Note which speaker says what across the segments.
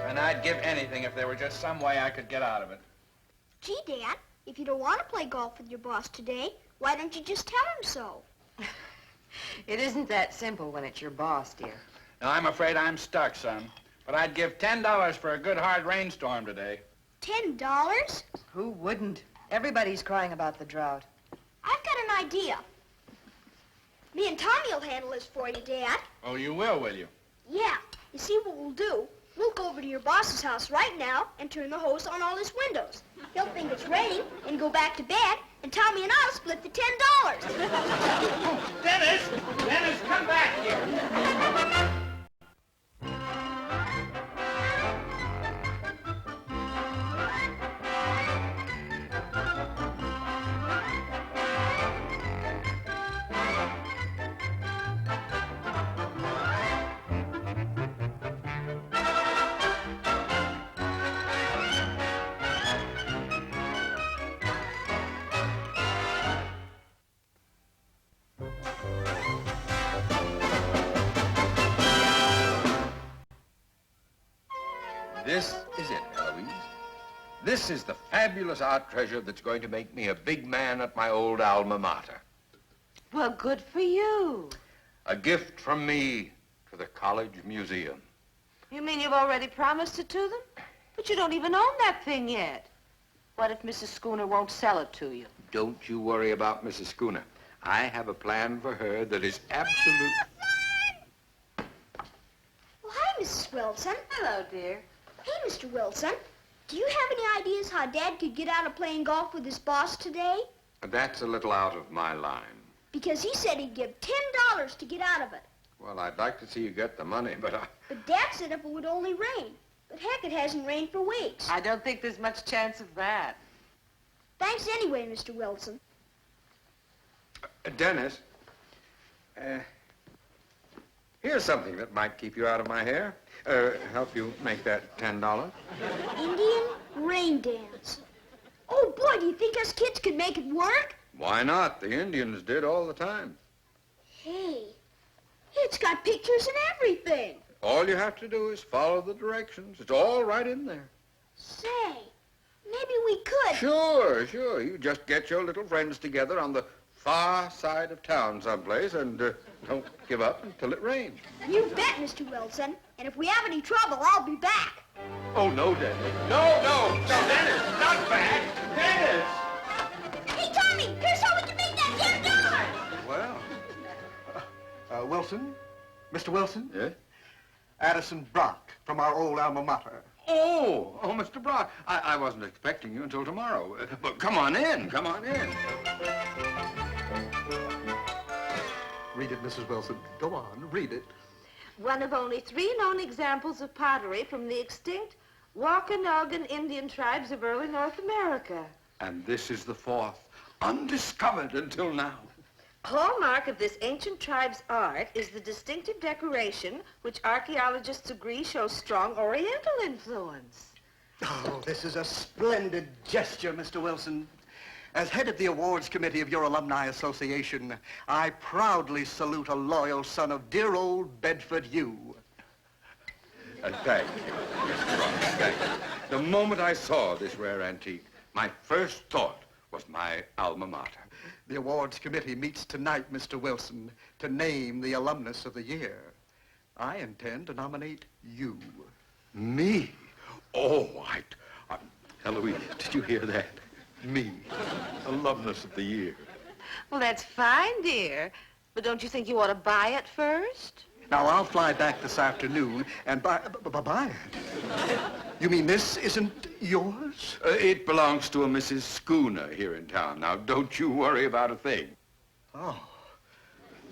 Speaker 1: And I'd give anything if there were just some way I could get out of it.
Speaker 2: Gee, Dad, if you don't want to play golf with your boss today, why don't you just tell him so?
Speaker 3: It isn't that simple when it's your boss, dear.
Speaker 1: Now, I'm afraid I'm stuck, son. But I'd give $10 for a good hard rainstorm today.
Speaker 2: $10?
Speaker 3: Who wouldn't? Everybody's crying about the drought.
Speaker 2: I've got an idea. Me and Tommy will handle this for you, Dad.
Speaker 1: Oh, you will you?
Speaker 2: Yeah. You see what we'll do? We'll go over to your boss's house right now and turn the hose on all his windows. He'll think it's raining and go back to bed, and Tommy and I'll split the $10.
Speaker 1: Dennis! Dennis, come back here!
Speaker 4: This is it, Eloise. This is the fabulous art treasure that's going to make me a big man at my old alma mater.
Speaker 3: Well, good for you.
Speaker 4: A gift from me to the college museum.
Speaker 3: You mean you've already promised it to them? But you don't even own that thing yet. What if Mrs. Schooner won't sell it to you?
Speaker 4: Don't you worry about Mrs. Schooner. I have a plan for her that is absolute...
Speaker 2: Well, hi, Mrs. Wilson.
Speaker 3: Hello, dear.
Speaker 2: Hey, Mr. Wilson. Do you have any ideas how Dad could get out of playing golf with his boss today?
Speaker 4: That's a little out of my line.
Speaker 2: Because he said he'd give $10 to get out of it.
Speaker 4: Well, I'd like to see you get the money, but
Speaker 2: But Dad said if it would only rain. But heck, it hasn't rained for weeks.
Speaker 3: I don't think there's much chance of that.
Speaker 2: Thanks anyway, Mr. Wilson.
Speaker 4: Dennis, here's something that might keep you out of my hair. Help you make that $10.
Speaker 2: Indian rain dance. Oh, boy, do you think us kids could make it work?
Speaker 4: Why not? The Indians did all the time.
Speaker 2: Hey, it's got pictures and everything.
Speaker 4: All you have to do is follow the directions. It's all right in there.
Speaker 2: Say, maybe we could.
Speaker 4: Sure. You just get your little friends together on the far side of town someplace and don't give up until it rains.
Speaker 2: You bet, Mr. Wilson. And if we have any trouble, I'll be back.
Speaker 4: Oh, no, Dennis. No, Dennis, not back. Dennis!
Speaker 2: Hey, Tommy, here's how we can make that $10.
Speaker 5: Well, Wilson? Mr. Wilson?
Speaker 4: Yes?
Speaker 5: Addison Brock from our old alma mater.
Speaker 4: Oh, Mr. Brock, I wasn't expecting you until tomorrow. But come on in.
Speaker 5: Read it, Mrs. Wilson. Go on, read it.
Speaker 3: One of only 3 known examples of pottery from the extinct Wampanoag Indian tribes of early North America.
Speaker 4: And this is the 4th, undiscovered until now.
Speaker 3: Hallmark of this ancient tribe's art is the distinctive decoration, which archaeologists agree shows strong Oriental influence.
Speaker 5: Oh, this is a splendid gesture, Mr. Wilson. As head of the awards committee of your alumni association, I proudly salute a loyal son of dear old Bedford U.
Speaker 4: Thank you, Mr. Brock, thank you. The moment I saw this rare antique, my first thought was my alma mater.
Speaker 5: The awards committee meets tonight, Mr. Wilson, to name the alumnus of the year. I intend to nominate you.
Speaker 4: Me? Oh, Eloise, did you hear that? Me, alumnus of the year.
Speaker 3: Well, that's fine, dear. But don't you think you ought to buy it first?
Speaker 5: Now, I'll fly back this afternoon and buy it. You mean this isn't yours?
Speaker 4: It belongs to a Mrs. Schooner here in town. Now, don't you worry about a thing.
Speaker 5: Oh.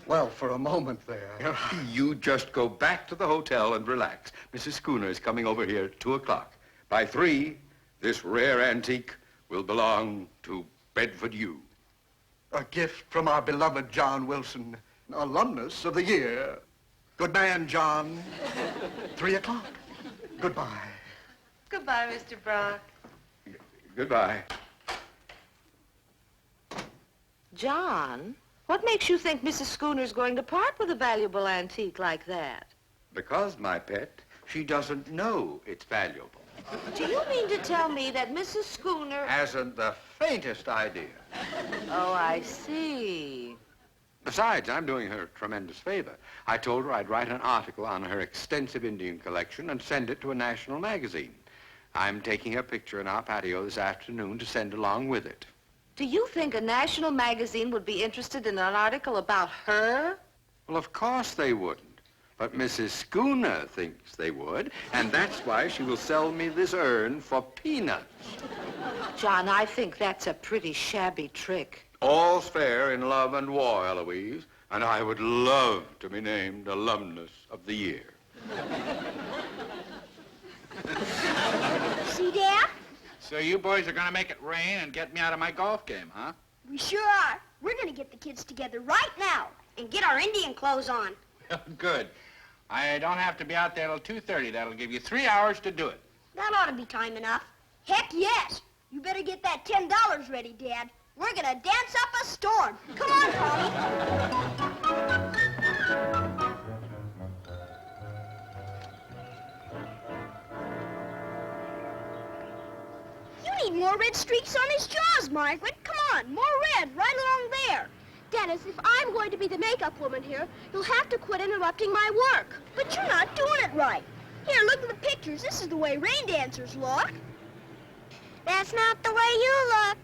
Speaker 5: Well, for a moment there.
Speaker 4: You just go back to the hotel and relax. Mrs. Schooner is coming over here at 2 o'clock. By 3, this rare antique will belong to Bedford U.
Speaker 5: A gift from our beloved John Wilson, alumnus of the year. Good man, John. 3 o'clock. Goodbye.
Speaker 3: Goodbye, Mr. Brock.
Speaker 4: Goodbye.
Speaker 3: John, what makes you think Mrs. Schooner's going to part with a valuable antique like that?
Speaker 4: Because, my pet, She doesn't know it's valuable.
Speaker 3: Do you mean to tell me that Mrs. Schooner...
Speaker 4: Hasn't the faintest idea.
Speaker 3: Oh, I see.
Speaker 4: Besides, I'm doing her a tremendous favor. I told her I'd write an article on her extensive Indian collection and send it to a national magazine. I'm taking her picture in our patio this afternoon to send along with it.
Speaker 3: Do you think a national magazine would be interested in an article about her?
Speaker 4: Well, of course they wouldn't. But Mrs. Schooner thinks they would, and that's why she will sell me this urn for peanuts.
Speaker 3: John, I think that's a pretty shabby trick.
Speaker 4: All's fair in love and war, Eloise, and I would love to be named Alumnus of the Year.
Speaker 2: See, Dad?
Speaker 1: So you boys are going to make it rain and get me out of my golf game, huh?
Speaker 2: We sure are. We're going to get the kids together right now and get our Indian clothes on.
Speaker 1: Good. I don't have to be out there till 2:30. That'll give you 3 hours to do it.
Speaker 2: That ought to be time enough. Heck yes. You better get that $10 ready, Dad. We're going to dance up a storm. Come on, Tommy. You need more red streaks on his jaws, Margaret. Come on, more red, right along there.
Speaker 6: Dennis, if I'm going to be the makeup woman here, you'll have to quit interrupting my work.
Speaker 2: But you're not doing it right. Here, look at the pictures. This is the way rain dancers look.
Speaker 6: That's not the way you look.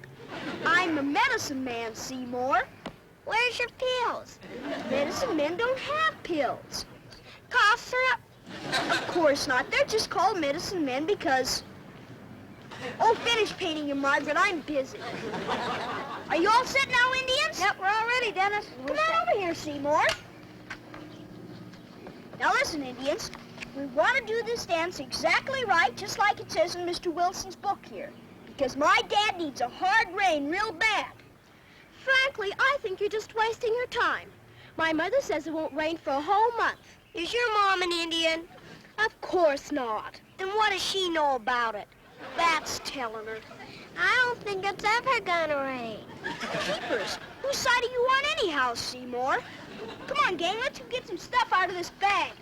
Speaker 2: I'm a medicine man, Seymour.
Speaker 6: Where's your pills?
Speaker 2: Medicine men don't have pills.
Speaker 6: Cough syrup?
Speaker 2: Of course not. They're just called medicine men because... Oh, finish painting him, Margaret. I'm busy. Are you all set now, Indians?
Speaker 6: Yep, we're all ready, Dennis.
Speaker 2: Come on over here, Seymour. Now listen, Indians. We want to do this dance exactly right, just like it says in Mr. Wilson's book here. Because my dad needs a hard rain real bad.
Speaker 6: Frankly, I think you're just wasting your time. My mother says it won't rain for a whole month.
Speaker 2: Is your mom an Indian?
Speaker 6: Of course not.
Speaker 2: Then what does she know about it? That's telling her.
Speaker 6: I don't think it's ever gonna rain.
Speaker 2: Keepers, whose side are you on anyhow, Seymour? Come on, gang, let's get some stuff out of this bag.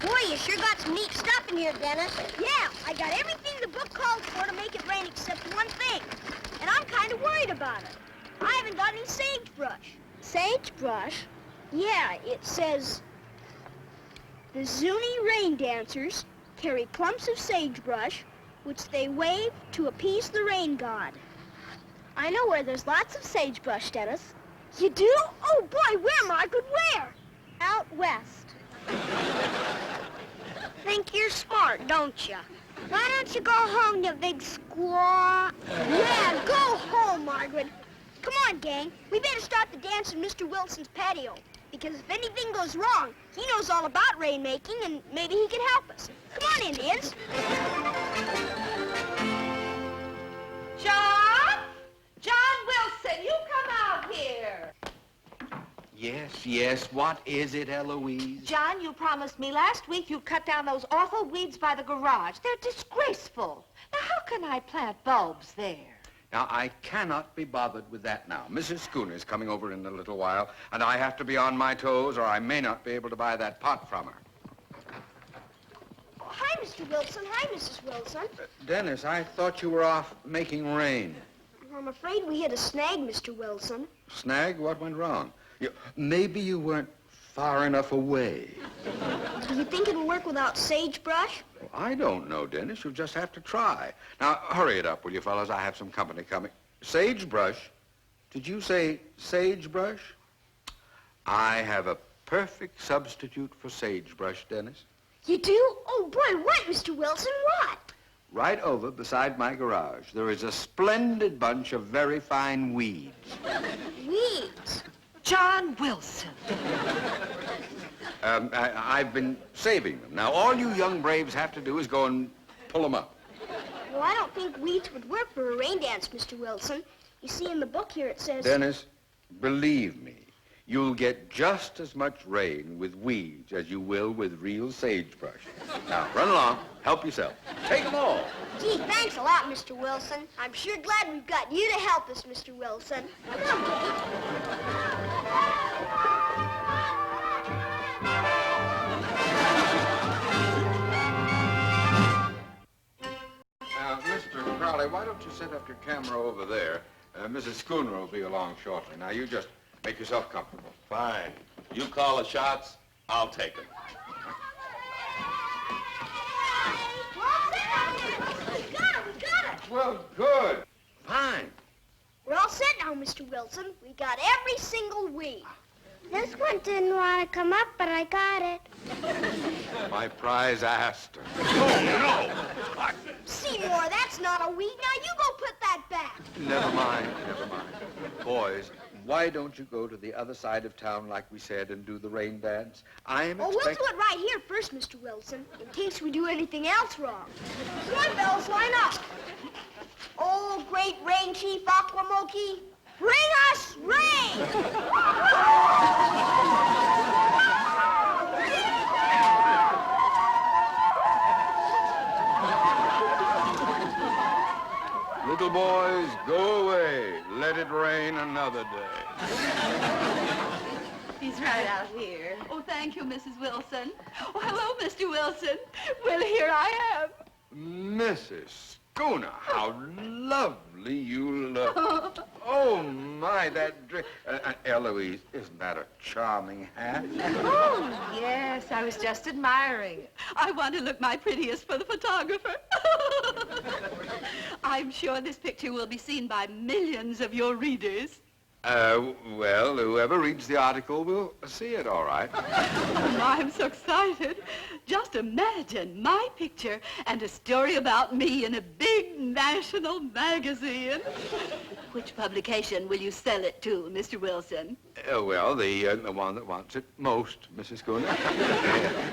Speaker 2: Boy, you sure got some neat stuff in here, Dennis. Yeah, I got everything the book calls for to make it rain except one thing. And I'm kind of worried about it. I haven't got any sagebrush.
Speaker 6: Sagebrush?
Speaker 2: Yeah, it says... The Zuni rain dancers carry clumps of sagebrush, which they wave to appease the rain god.
Speaker 6: I know where there's lots of sagebrush, Dennis.
Speaker 2: You do? Oh, boy, where, Margaret, where?
Speaker 6: Out west.
Speaker 2: Think you're smart, don't you? Why don't you go home, you big squaw? Yeah, go home, Margaret. Come on, gang. We better start the dance in Mr. Wilson's patio. Because if anything goes wrong, he knows all about rainmaking, and maybe he can help us. Come on, Indians.
Speaker 3: John? John Wilson, you come out here.
Speaker 4: Yes, what is it, Eloise?
Speaker 3: John, you promised me last week you'd cut down those awful weeds by the garage. They're disgraceful. Now, how can I plant bulbs there?
Speaker 4: Now, I cannot be bothered with that now. Mrs. Schooner's coming over in a little while, and I have to be on my toes, or I may not be able to buy that pot from her.
Speaker 2: Oh, hi, Mr. Wilson. Hi, Mrs. Wilson.
Speaker 4: Dennis, I thought you were off making rain.
Speaker 2: I'm afraid we hit a snag, Mr. Wilson.
Speaker 4: Snag? What went wrong? Maybe you weren't far enough away.
Speaker 2: Do you think it'll work without sagebrush?
Speaker 4: Well, I don't know, Dennis. You'll just have to try. Now, hurry it up, will you, fellas? I have some company coming. Sagebrush? Did you say sagebrush? I have a perfect substitute for sagebrush, Dennis.
Speaker 2: You do? Oh, boy, what, Mr. Wilson? What?
Speaker 4: Right over beside my garage, there is a splendid bunch of very fine weeds.
Speaker 2: Weeds?
Speaker 3: John Wilson.
Speaker 4: I've been saving them. Now, all you young braves have to do is go and pull them up.
Speaker 2: Well, I don't think weeds would work for a rain dance, Mr. Wilson. You see, in the book here it says...
Speaker 4: Dennis, believe me, you'll get just as much rain with weeds as you will with real sagebrush. Now, run along. Help yourself. Take them all.
Speaker 2: Gee, thanks a lot, Mr. Wilson. I'm sure glad we've got you to help us, Mr. Wilson. Come on, Kate.
Speaker 4: why don't you set up your camera over there? Mrs. Schooner will be along shortly. Now, you just make yourself comfortable.
Speaker 7: Fine. You call the shots, I'll take them.
Speaker 2: We got it.
Speaker 4: Well, good. Fine.
Speaker 2: We're all set now, Mr. Wilson. We got every single weed. This one didn't want to come up, but I got it.
Speaker 4: My prize asked her.
Speaker 7: Oh, no!
Speaker 2: Seymour, that's not a weed. Now you go put that back.
Speaker 4: Never mind, never mind. Boys, why don't you go to the other side of town, like we said, and do the rain dance? I'm
Speaker 2: We'll do it right here first, Mr. Wilson, in case we do anything else wrong. Come on, fellas, line up. Oh, great rain chief Aquamoki, bring us rain!
Speaker 4: Little boys, go away. Let it rain another day.
Speaker 3: He's right out here.
Speaker 8: Oh, thank you, Mrs. Wilson. Oh, hello, Mr. Wilson. Well, here I am.
Speaker 4: Mrs. Schooner, how lovely you look. Oh, my, that dress. Eloise, isn't that a charming hat?
Speaker 3: Oh, yes, I was just admiring.
Speaker 8: I want to look my prettiest for the photographer. I'm sure this picture will be seen by millions of your readers.
Speaker 4: Well, whoever reads the article will see it, all right.
Speaker 8: Oh, I'm so excited. Just imagine my picture and a story about me in a big national magazine. Which publication will you sell it to, Mr. Wilson?
Speaker 4: Well, the one that wants it most, Mrs. Schooner.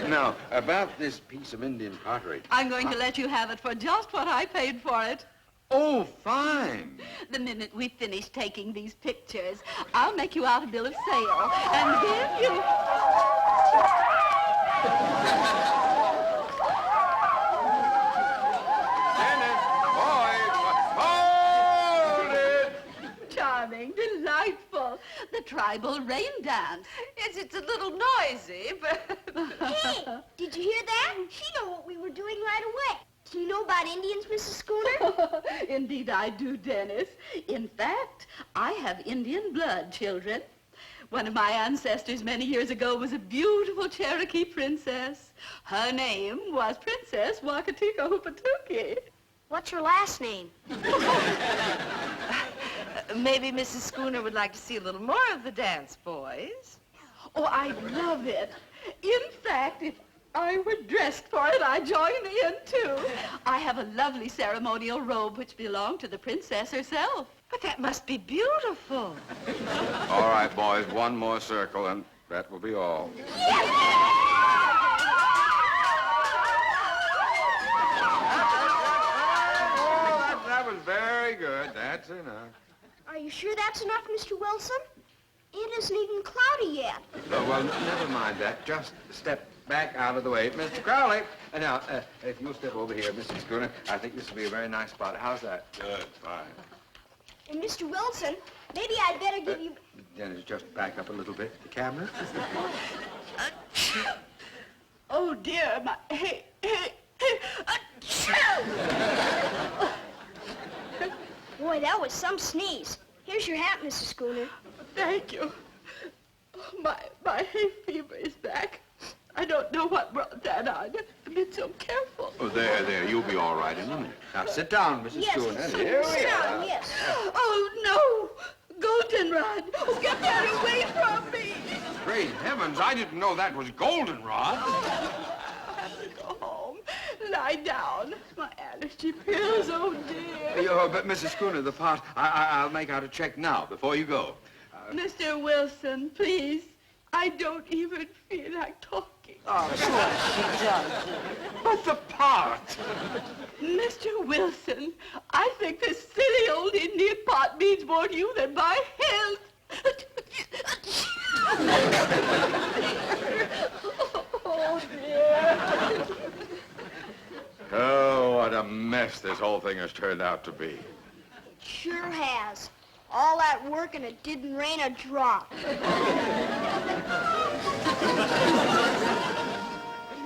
Speaker 4: Now, about this piece of Indian pottery.
Speaker 8: I'm going to let you have it for just what I paid for it.
Speaker 4: Oh, fine.
Speaker 8: The minute we finish taking these pictures, I'll make you out a bill of sale, and then you...
Speaker 4: Dennis, boys, hold it!
Speaker 8: Charming, delightful. The tribal rain dance.
Speaker 3: Yes, it's a little noisy, but...
Speaker 2: Hey, did you hear that? She knew what we were doing right away. Do you know about Indians, Mrs. Schooner?
Speaker 8: Indeed I do, Dennis. In fact, I have Indian blood, children. One of my ancestors many years ago was a beautiful Cherokee princess. Her name was Princess Wakatika Hoopatuki.
Speaker 2: What's her last name?
Speaker 3: Maybe Mrs. Schooner would like to see a little more of the dance, boys.
Speaker 8: Oh, I'd love it. In fact, if I were dressed for it, I'd join in, too. I have a lovely ceremonial robe which belonged to the princess herself.
Speaker 3: But that must be beautiful.
Speaker 4: All right, boys, one more circle, and that will be all. Oh, that was very good. That's enough.
Speaker 2: Are you sure that's enough, Mr. Wilson? It isn't even cloudy yet.
Speaker 4: Well, never mind that. Just step back out of the way. Mr. Crowley, now, if you'll step over here, Mrs. Schooner, I think this will be a very nice spot. How's that?
Speaker 7: Good, fine.
Speaker 2: And Mr. Wilson, maybe I'd better give you...
Speaker 4: Dennis, just back up a little bit. The camera.
Speaker 8: Oh, dear, my... Hey.
Speaker 2: Boy, that was some sneeze. Here's your hat, Mrs. Schooner.
Speaker 8: Thank you. Oh, my hay fever is back. I don't know what brought that on. I've been so careful.
Speaker 4: Oh, there. You'll be all right in a minute. Now, sit down, Mrs.
Speaker 2: Yes,
Speaker 4: Schooner.
Speaker 2: sit
Speaker 4: Here we
Speaker 2: down,
Speaker 4: are.
Speaker 2: yes.
Speaker 8: Oh, no! Goldenrod! Oh, get that away from me!
Speaker 4: Great heavens, I didn't know that was goldenrod.
Speaker 8: I have to go home. Lie down. My allergy pills, oh, dear.
Speaker 4: But, Mrs. Schooner, the part, I'll make out a check now, before you go.
Speaker 8: Mr. Wilson, please. I don't even feel like talking.
Speaker 3: Oh, of course she does.
Speaker 4: But the part!
Speaker 8: Mr. Wilson, I think this silly old Indian pot means more to you than my health. Oh, dear.
Speaker 4: Oh, what a mess this whole thing has turned out to be.
Speaker 2: It sure has. All that work and it didn't rain a drop. And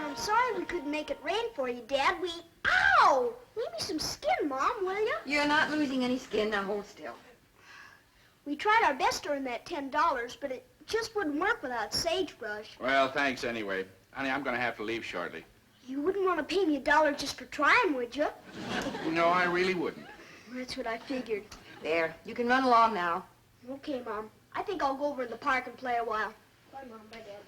Speaker 2: I'm sorry we couldn't make it rain for you, Dad. Ow! Oh, leave me some skin, Mom, will you?
Speaker 3: You're not losing any skin. Now hold still.
Speaker 2: We tried our best to earn that $10, but it just wouldn't work without sagebrush.
Speaker 1: Well, thanks anyway. Honey, I'm going to have to leave shortly.
Speaker 2: You wouldn't want to pay me $1 just for trying, would you?
Speaker 1: No, I really wouldn't.
Speaker 2: That's what I figured.
Speaker 3: There, you can run along now.
Speaker 2: Okay, Mom. I think I'll go over in the park and play a while. Bye, Mom. Bye, Dad.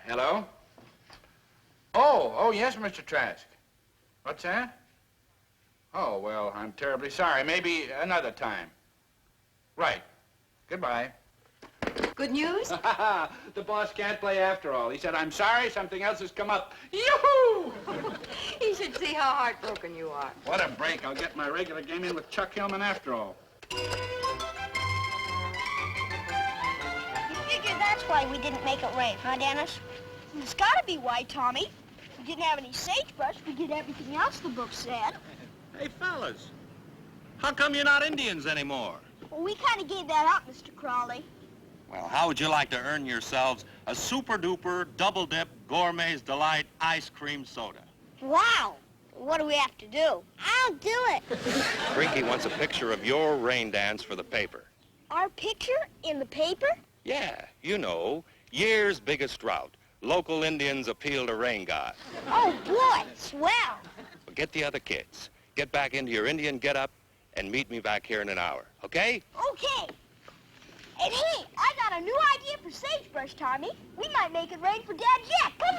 Speaker 1: Hello? Oh, yes, Mr. Trask. What's that? Oh, well, I'm terribly sorry. Maybe another time. Right. Goodbye.
Speaker 3: Good news?
Speaker 1: The boss can't play after all. He said, I'm sorry, something else has come up. Yoo-hoo!
Speaker 3: You should see how heartbroken you are.
Speaker 1: What a break. I'll get my regular game in with Chuck Hillman after all.
Speaker 2: You figure that's why we didn't make it rain, huh, Dennis? It's gotta be why, Tommy. If we didn't have any sagebrush, we did everything else the book said.
Speaker 7: Hey, fellas, how come you're not Indians anymore?
Speaker 2: Well, we kind of gave that up, Mr. Crawley.
Speaker 7: Well, how would you like to earn yourselves a super-duper, double-dip, gourmet's delight ice cream soda?
Speaker 2: Wow. What do we have to do? I'll do it.
Speaker 7: Crinky wants a picture of your rain dance for the paper.
Speaker 2: Our picture in the paper?
Speaker 7: Yeah, you know, year's biggest drought. Local Indians appeal to rain god.
Speaker 2: Oh, boy, swell.
Speaker 7: Well, get the other kids. Get back into your Indian get-up and meet me back here in an hour, okay?
Speaker 2: Okay. And hey, I got a new idea for sagebrush, Tommy. We might make it rain for Dad yet. Come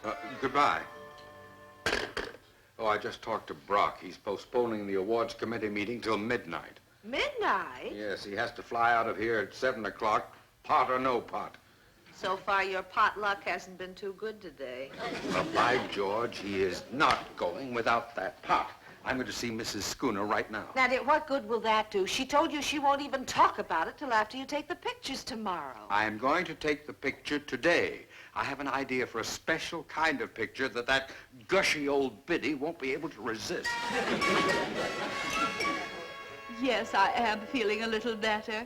Speaker 2: on!
Speaker 4: Goodbye. Oh, I just talked to Brock. He's postponing the awards committee meeting till midnight.
Speaker 3: Midnight?
Speaker 4: Yes, he has to fly out of here at 7 o'clock, pot or no pot.
Speaker 3: So far, your potluck hasn't been too good today.
Speaker 4: Well, by George, he is not going without that pot. I'm going to see Mrs. Schooner right now.
Speaker 3: Now, dear, what good will that do? She told you she won't even talk about it till after you take the pictures tomorrow.
Speaker 4: I am going to take the picture today. I have an idea for a special kind of picture that gushy old biddy won't be able to resist.
Speaker 8: Yes, I am feeling a little better,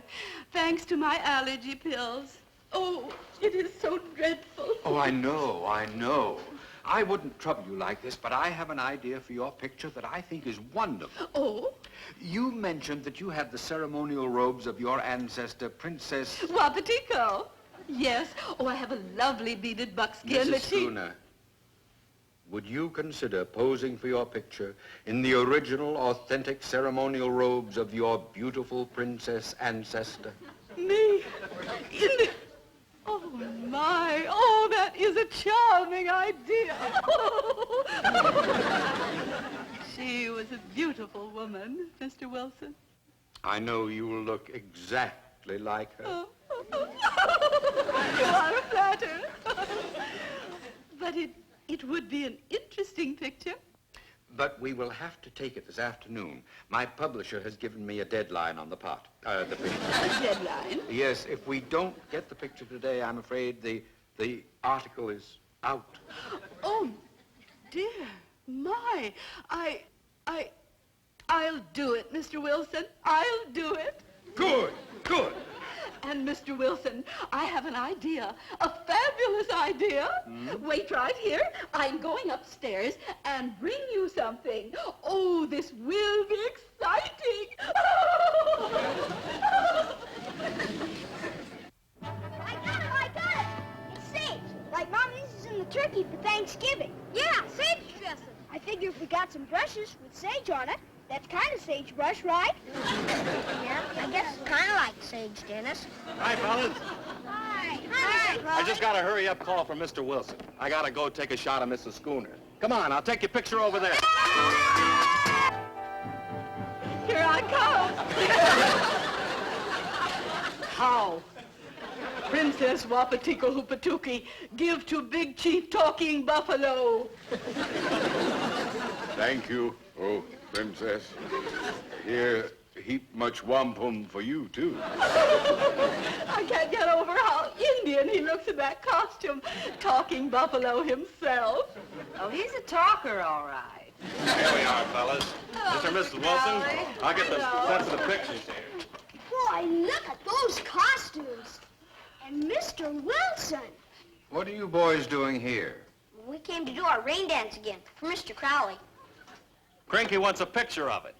Speaker 8: thanks to my allergy pills. Oh, it is so dreadful.
Speaker 4: Oh, I know. I wouldn't trouble you like this, but I have an idea for your picture that I think is wonderful.
Speaker 8: Oh?
Speaker 4: You mentioned that you have the ceremonial robes of your ancestor, Princess...
Speaker 8: Wapatico. Yes. Oh, I have a lovely beaded buckskin
Speaker 4: Mrs.
Speaker 8: that she...
Speaker 4: Schooner, would you consider posing for your picture in the original, authentic ceremonial robes of your beautiful princess ancestor?
Speaker 8: Me? In the... Oh, my. Oh, that is a charming idea. She was a beautiful woman, Mr. Wilson.
Speaker 4: I know you will look exactly like her.
Speaker 8: You are flattered. But it would be an interesting picture.
Speaker 4: But we will have to take it this afternoon. My publisher has given me a deadline on the picture.
Speaker 8: A deadline?
Speaker 4: Yes, if we don't get the picture today, I'm afraid the article is out.
Speaker 8: Oh, dear, my. I'll do it, Mr. Wilson. I'll do it.
Speaker 4: Good.
Speaker 8: And, Mr. Wilson, I have an idea, a fabulous idea. Wait right here. I'm going upstairs and bring you something. Oh, this will be exciting.
Speaker 2: I got it. It's sage. Like Mom uses in the turkey for Thanksgiving. Yeah, sage dressing. I figure if we got some brushes with sage on it, that's kind of sagebrush, right? Yeah, I guess it's kind of like sage, Dennis.
Speaker 7: Hi, fellas.
Speaker 2: Hi.
Speaker 7: I just got a hurry-up call from Mr. Wilson. I got to go take a shot of Mrs. Schooner. Come on, I'll take your picture over there.
Speaker 8: Here I come. How? Princess Wapatico Hoopatuki, give to Big Chief Talking Buffalo.
Speaker 9: Thank you, oh, Princess. Here, heap much wampum for you, too.
Speaker 8: I can't get over how Indian he looks in that costume. Talking Buffalo himself.
Speaker 3: Oh, he's a talker, all right.
Speaker 7: Here we are, fellas. Mr. and Mrs. Wilson, I'll get the sets of the pictures here.
Speaker 2: Boy, look at those costumes. Mr. Wilson!
Speaker 4: What are you boys doing here?
Speaker 2: We came to do our rain dance again for Mr. Crowley.
Speaker 7: Cranky wants a picture of it.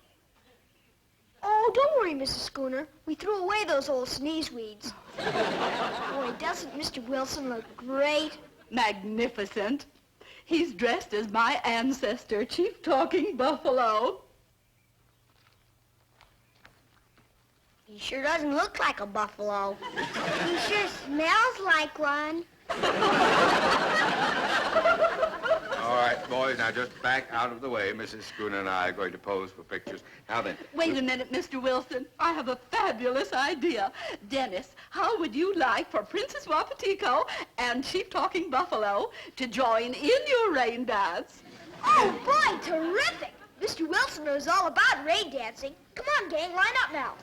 Speaker 2: Oh, don't worry, Mrs. Schooner. We threw away those old sneeze weeds. Boy, doesn't Mr. Wilson look great?
Speaker 8: Magnificent. He's dressed as my ancestor, Chief Talking Buffalo.
Speaker 2: He sure doesn't look like a buffalo. He sure smells like one.
Speaker 4: All right, boys, now just back out of the way. Mrs. Schooner and I are going to pose for pictures. Now then.
Speaker 8: Wait a minute, Mr. Wilson. I have a fabulous idea. Dennis, how would you like for Princess Wapatico and Chief Talking Buffalo to join in your rain dance?
Speaker 2: Oh, boy, terrific! Mr. Wilson knows all about rain dancing. Come on, gang, line up now.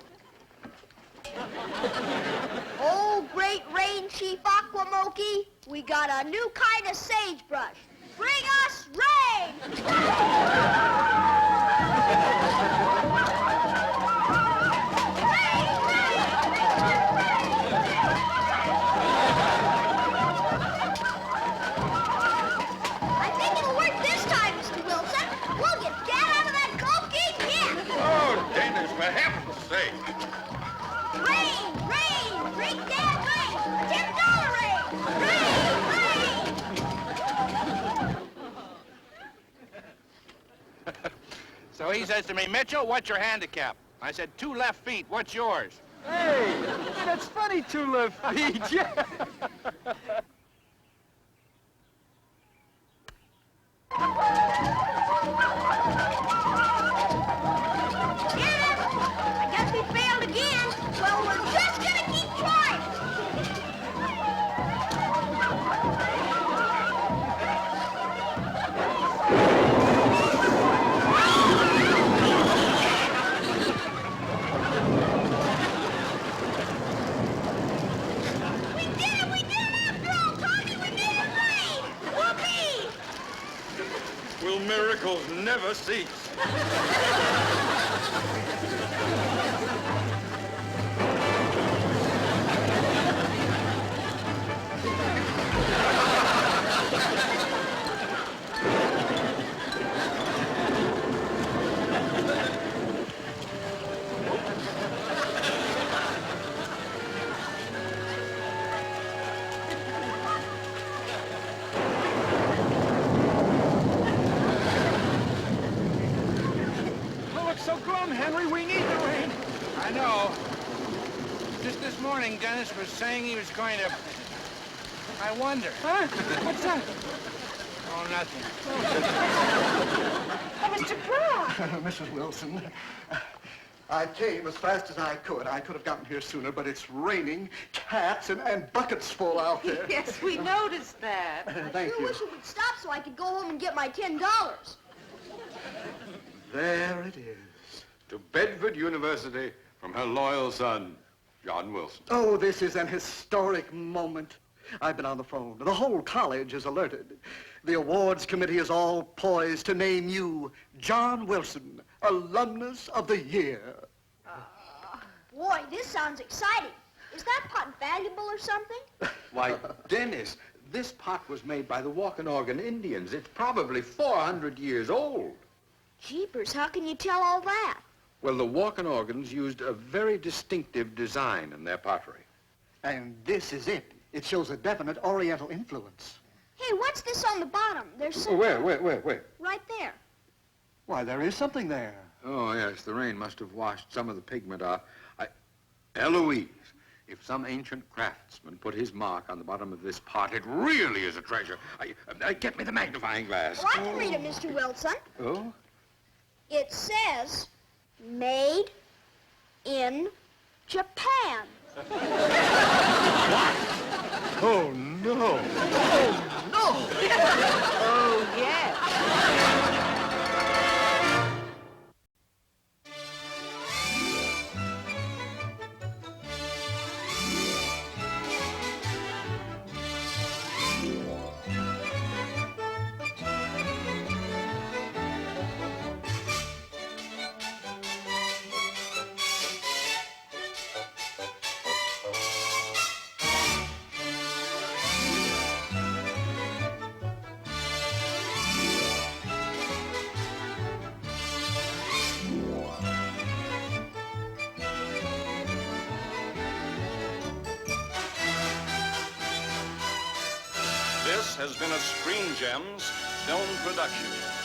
Speaker 2: Oh, great rain, Chief Aquamoki. We got a new kind of sagebrush. Bring us rain! I think it'll work this time, Mr. Wilson. We'll get Dad out of that Gulf Gate yet.
Speaker 9: Oh, Dennis, for heaven's sake.
Speaker 2: Rain, rain, bring Dad rain. $10 rain. Rain, rain.
Speaker 1: So he says to me, Mitchell, what's your handicap? I said, 2 left feet. What's yours?
Speaker 10: Hey, that's funny, 2 left feet. Yeah.
Speaker 2: I guess we failed again. Well, we're just gonna keep trying. We did it after all, Tommy. We made it rain. Whoopee!
Speaker 9: Will miracles never cease?
Speaker 10: Don't look so glum, Henry. We need the rain.
Speaker 1: I know. Just this morning, Dennis was saying he was going to... I wonder.
Speaker 10: Huh? What's that?
Speaker 1: Oh, nothing.
Speaker 2: Oh, Mr. Brown.
Speaker 5: Mrs. Wilson, I came as fast as I could. I could have gotten here sooner, but it's raining cats and buckets full out there.
Speaker 3: Yes, we noticed that.
Speaker 5: Thank
Speaker 2: sure
Speaker 5: you.
Speaker 2: wish it would stop so I could go home and get my $10.
Speaker 5: There it is.
Speaker 9: To Bedford University from her loyal son, John Wilson.
Speaker 5: Oh, this is an historic moment. I've been on the phone. The whole college is alerted. The awards committee is all poised to name you John Wilson, Alumnus of the Year.
Speaker 2: Boy, this sounds exciting. Is that pot valuable or something?
Speaker 4: Why, Dennis, this pot was made by the Wampanoag Indians. It's probably 400 years old.
Speaker 2: Jeepers, how can you tell all that?
Speaker 4: Well, the Wampanoagans used a very distinctive design in their pottery.
Speaker 5: And this is it. It shows a definite Oriental influence.
Speaker 2: Hey, what's this on the bottom? There's some...
Speaker 4: Oh, where?
Speaker 2: Right there.
Speaker 5: Why, there is something there.
Speaker 4: Oh, yes, the rain must have washed some of the pigment off. Eloise, if some ancient craftsman put his mark on the bottom of this pot, it really is a treasure. Get me the magnifying glass.
Speaker 2: Well, I can read it, Mr. Wilson.
Speaker 4: Oh?
Speaker 2: It says, made in Japan.
Speaker 10: Oh, no.
Speaker 3: Oh, yes.
Speaker 11: This has been a Screen Gems film production.